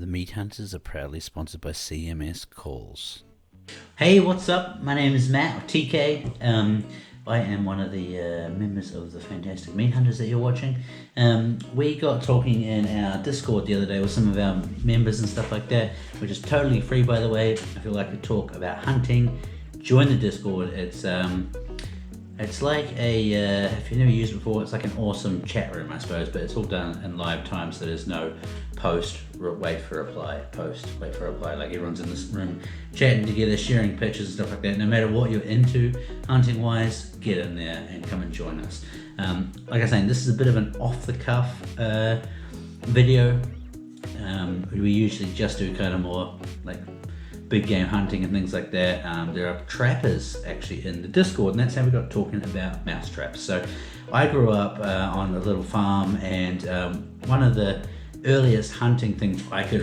The Meat Hunters are proudly sponsored by CMS Calls. Hey, what's up? My name is Matt, or TK. I am one of the members of the Fantastic Meat Hunters that you're watching. We got talking in our Discord the other day with some of our members and stuff like that, which is totally free, by the way. If you'd like to talk about hunting, join the Discord. It's like if you've never used it before, it's like an awesome chat room, I suppose, but it's all done in live time, so there's no wait for reply. Like everyone's in this room chatting together, sharing pictures and stuff like that. No matter what you're into hunting wise, get in there and come and join us. Like I was saying, this is a bit of an off the cuff video. We usually just do kind of more like big game hunting and things like that. There are trappers actually in the Discord, and that's how we got talking about mouse traps. So I grew up on a little farm, and one of the earliest hunting things I could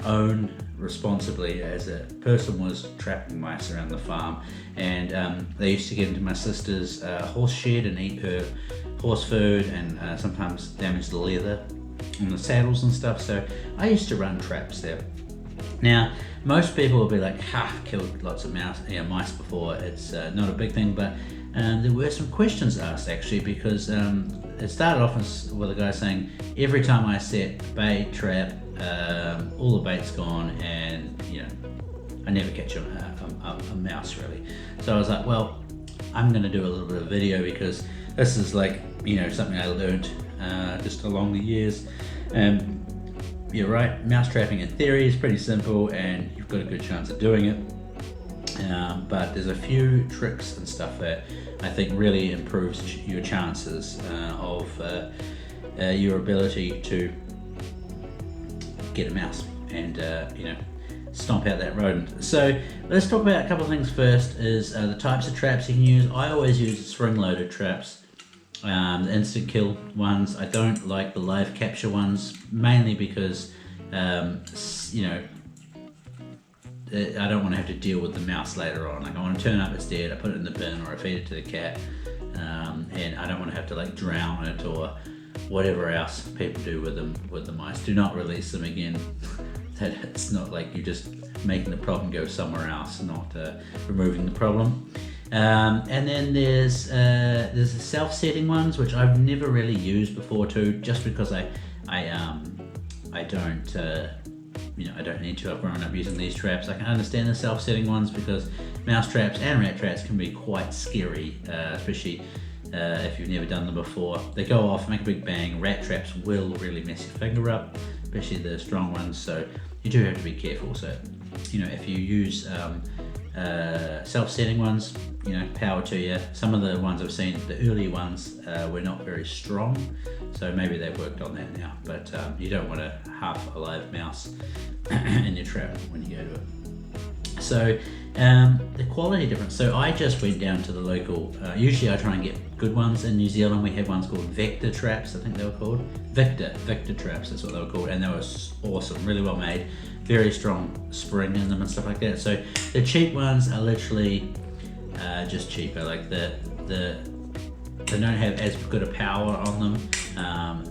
own responsibly as a person was trapping mice around the farm. And they used to get into my sister's horse shed and eat her horse food, and sometimes damage the leather on the saddles and stuff. So I used to run traps there. Now, most people will be like, I've killed lots of mice before, it's not a big thing, but there were some questions asked actually, because it started off with a guy saying, every time I set bait, trap, all the bait's gone, and I never catch a mouse really. So I was like, well, I'm going to do a little bit of video, because this is like, something I learned just along the years. You're right, mouse trapping in theory is pretty simple and you've got a good chance of doing it, but there's a few tricks and stuff that I think really improves your chances of your ability to get a mouse and stomp out that rodent. So let's talk about a couple of things first. Is the types of traps you can use. I always use spring-loaded traps. The instant kill ones. I don't like the live capture ones, mainly because I don't want to have to deal with the mouse later on. Like, I want to turn up, it's dead, I put it in the bin or I feed it to the cat, and I don't want to have to drown it or whatever else people do with the mice. Do not release them again. It's not like you're just making the problem go somewhere else, not removing the problem. And then there's the self-setting ones, which I've never really used before too, just because I don't I don't need to. I've grown up using these traps. I can understand the self-setting ones because mouse traps and rat traps can be quite scary, especially if you've never done them before. They go off, make a big bang. Rat traps will really mess your finger up, especially the strong ones. So you do have to be careful. So if you use self-setting ones, power to you. Some of the ones I've seen, the early ones, were not very strong, so maybe they've worked on that now, but you don't want a half alive mouse in your trap when you go to it. So the quality difference. So I just went down to the local, usually I try and get good ones. In New Zealand we have ones called Vector traps, I think they were called. Victor traps, that's what they were called, and they were awesome, really well made, very strong spring in them and stuff like that. So the cheap ones are literally just cheaper, like they don't have as good a power on them.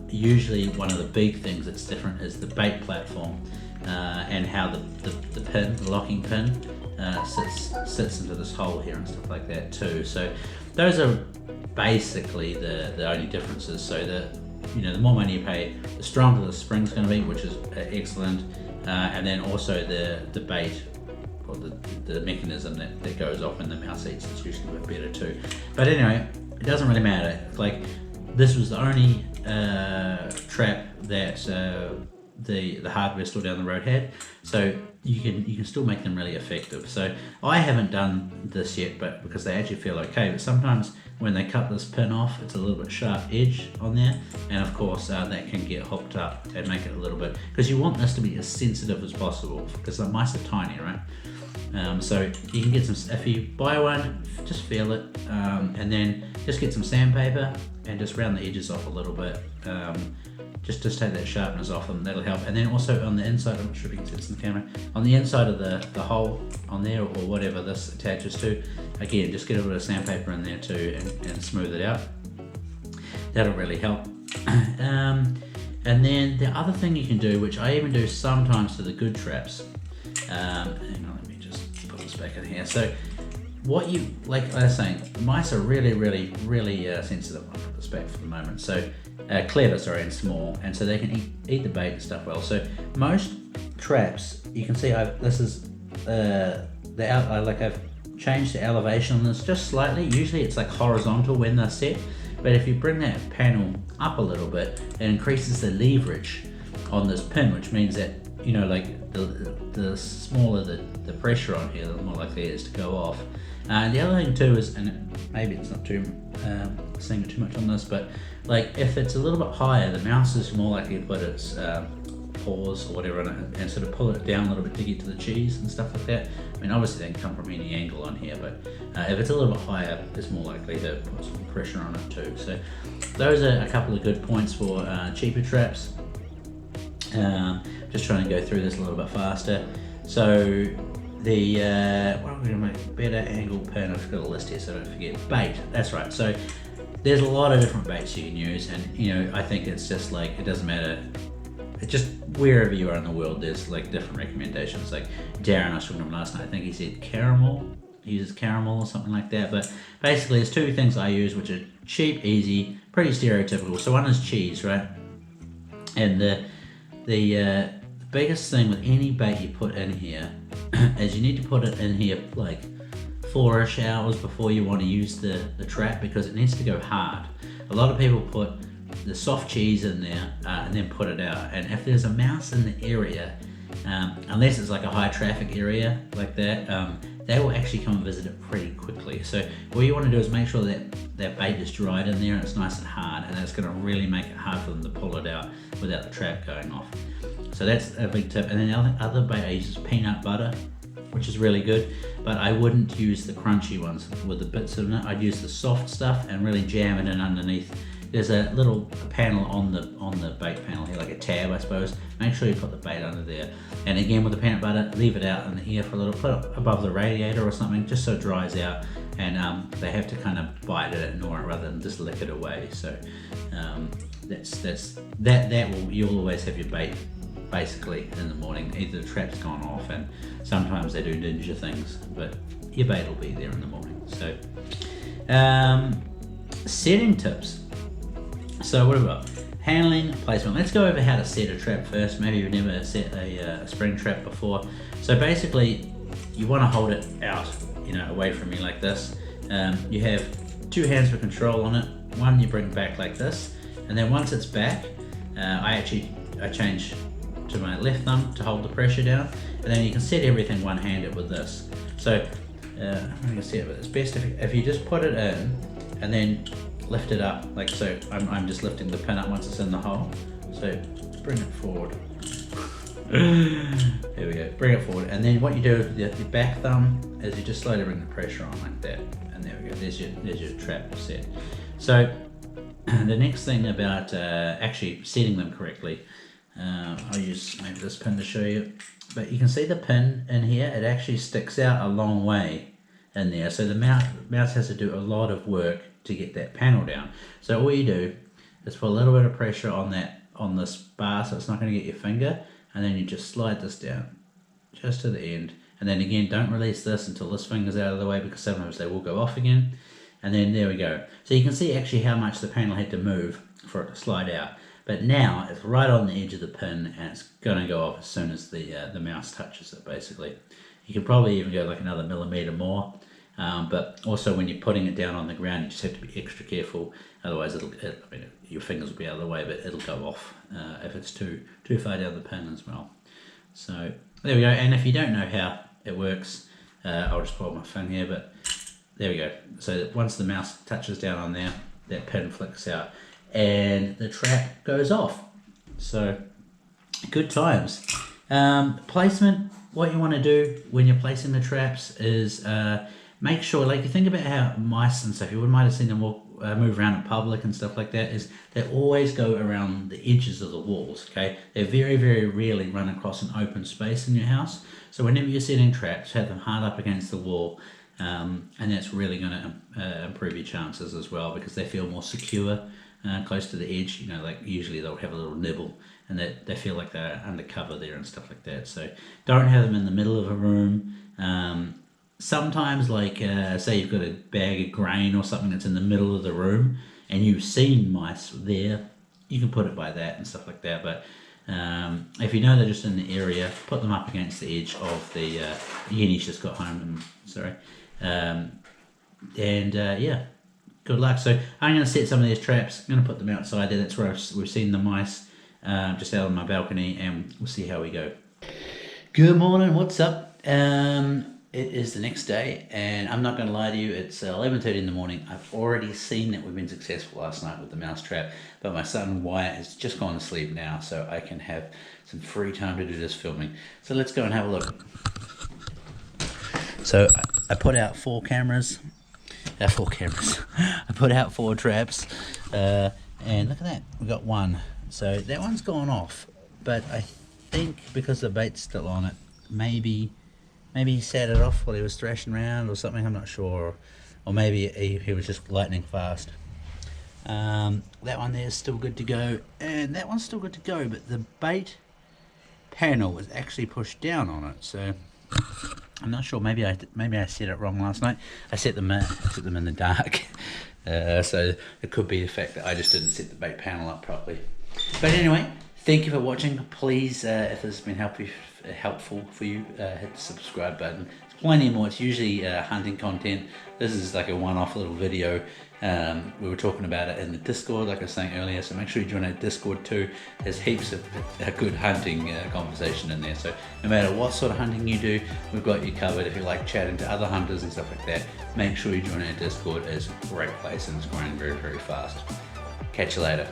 Usually one of the big things that's different is the bait platform and how the pin, the locking pin, sits into this hole here and stuff like that too. So those are basically the only differences. So the more money you pay, the stronger the spring's going to be, which is excellent, and then also the bait, or the mechanism that goes off when the mouse eats, it's usually a bit better too. But anyway, it doesn't really matter. Like, this was the only trap that the hardware store down the road had, so you can still make them really effective. So I haven't done this yet, but because they actually feel okay, but sometimes when they cut this pin off, it's a little bit sharp edge on there, and of course that can get hooked up and make it a little bit, because you want this to be as sensitive as possible, because the mice are tiny, right? So you can get some, if you buy one, just feel it, and then just get some sandpaper and just round the edges off a little bit, just take that sharpness off them, that'll help. And then also on the inside, I'm not sure if you can see this in the camera, on the inside of the hole on there, or whatever this attaches to, again, just get a bit of sandpaper in there too and smooth it out. That'll really help. And then the other thing you can do, which I even do sometimes to the good traps, hang on, let me just put this back in here. So what you, like I was saying, mice are really sensitive. I'll put this back for the moment. So clever, sorry, and small, and so they can eat the bait and stuff well. So most traps, you can see this is I've changed the elevation on this just slightly. Usually it's like horizontal when they're set, but if you bring that panel up a little bit, it increases the leverage on this pin, which means that, you know, like the smaller the pressure on here, the more likely it is to go off. And the other thing too is, and maybe it's not too saying too much on this, but like if it's a little bit higher, the mouse is more likely to put its paws or whatever on it and sort of pull it down a little bit to get to the cheese and stuff like that. I mean, obviously they can come from any angle on here, but if it's a little bit higher, it's more likely to put some pressure on it too. So those are a couple of good points for cheaper traps. Just trying to go through this a little bit faster. So the what are we going to make? Better angle pin. I've got a list here so I don't forget. Bait. That's right. So there's a lot of different baits you can use, and you know, I think it's just like, it doesn't matter. It's just wherever you are in the world, there's like different recommendations. Like Darren, I was talking to him last night, I think he said caramel. He uses caramel or something like that. But basically there's two things I use, which are cheap, easy, pretty stereotypical. So one is cheese, right? And the biggest thing with any bait you put in here is you need to put it in here like 4-ish hours before you want to use the trap, because it needs to go hard. A lot of people put the soft cheese in there and then put it out, and if there's a mouse in the area, unless it's like a high traffic area like that, they will actually come and visit it pretty quickly. So what you want to do is make sure that that bait is dried in there and it's nice and hard, and that's going to really make it hard for them to pull it out without the trap going off. So that's a big tip. And then the other bait I use is peanut butter, which is really good, but I wouldn't use the crunchy ones with the bits in it. I'd use the soft stuff and really jam it in underneath. There's a little panel on the bait panel here, like a tab, I suppose. Make sure you put the bait under there. And again, with the peanut butter, leave it out in the air for a little, put it above the radiator or something, just so it dries out. And they have to kind of bite it and gnaw it rather than just lick it away. So you'll always have your bait basically in the morning. Either the trap's gone off, and sometimes they do ninja things, but your bait will be there in the morning. So setting tips. So what about handling, placement? Let's go over how to set a trap first. Maybe you've never set a spring trap before. So basically you want to hold it out, you know, away from you like this. You have 2 hands for control on it. One you bring back like this, and then once it's back, I change to my left thumb to hold the pressure down, and then you can set everything one-handed with this. So I'm going to set it, but it's best if you just put it in and then lift it up like so. I'm just lifting the pin up once it's in the hole. So bring it forward. There we go. Bring it forward, and then what you do with your back thumb is you just slowly bring the pressure on like that, and there we go. There's your trap set. So the next thing about actually setting them correctly, I'll use maybe this pin to show you. But you can see the pin in here. It actually sticks out a long way in there. So the mouse has to do a lot of work to get that panel down. So all you do is put a little bit of pressure on this bar, so it's not going to get your finger, and then you just slide this down just to the end. And then again, don't release this until this finger's out of the way, because sometimes they will go off again. And then there we go. So you can see actually how much the panel had to move for it to slide out. But now it's right on the edge of the pin, and it's going to go off as soon as the mouse touches it, basically. You can probably even go like another millimeter more. But also when you're putting it down on the ground, you just have to be extra careful. Otherwise, your fingers will be out of the way, but it'll go off if it's too far down the pin as well. So there we go. And if you don't know how it works, I'll just pull my phone here, but there we go. So once the mouse touches down on there, that pin flicks out and the trap goes off. So good times. Placement, what you want to do when you're placing the traps is make sure, like you think about how mice and stuff, you might have seen them move around in public and stuff like that, is they always go around the edges of the walls, okay? They very, very rarely run across an open space in your house. So whenever you're setting traps, have them hard up against the wall, and that's really going to improve your chances as well, because they feel more secure close to the edge, like usually they'll have a little nibble, and they feel like they're undercover there and stuff like that. So don't have them in the middle of a room. Sometimes, like say you've got a bag of grain or something that's in the middle of the room, and you've seen mice there, you can put it by that and stuff like that. But if you know they're just in the area, put them up against the edge of the Yenny's just got home. Yeah, good luck. So I'm going to set some of these traps. I'm going to put them outside there. That's where we've seen the mice, just out on my balcony, and we'll see how we go. Good morning. What's up? It is the next day, and I'm not going to lie to you, it's 11:30 in the morning. I've already seen that we've been successful last night with the mouse trap, but my son Wyatt has just gone to sleep now, so I can have some free time to do this filming. So let's go and have a look. So I put out four cameras. I put out 4 traps, and look at that, we got one. So that one's gone off, but I think because the bait's still on it, maybe he set it off while he was thrashing around or something, I'm not sure. Or maybe he was just lightning fast. That one there is still good to go, and that one's still good to go, but the bait panel was actually pushed down on it, so I'm not sure. Maybe I set it wrong last night. I set them in the dark, so it could be the fact that I just didn't set the bait panel up properly. But anyway, thank you for watching. Please, if this has been helpful for you, hit the subscribe button. There's plenty more. It's usually hunting content. This is like a one-off little video. We were talking about it in the Discord, like I was saying earlier, so make sure you join our Discord too. There's heaps of good hunting conversation in there, so no matter what sort of hunting you do, we've got you covered. If you like chatting to other hunters and stuff like that, make sure you join our Discord. It's a great place and it's growing very, very fast. Catch you later.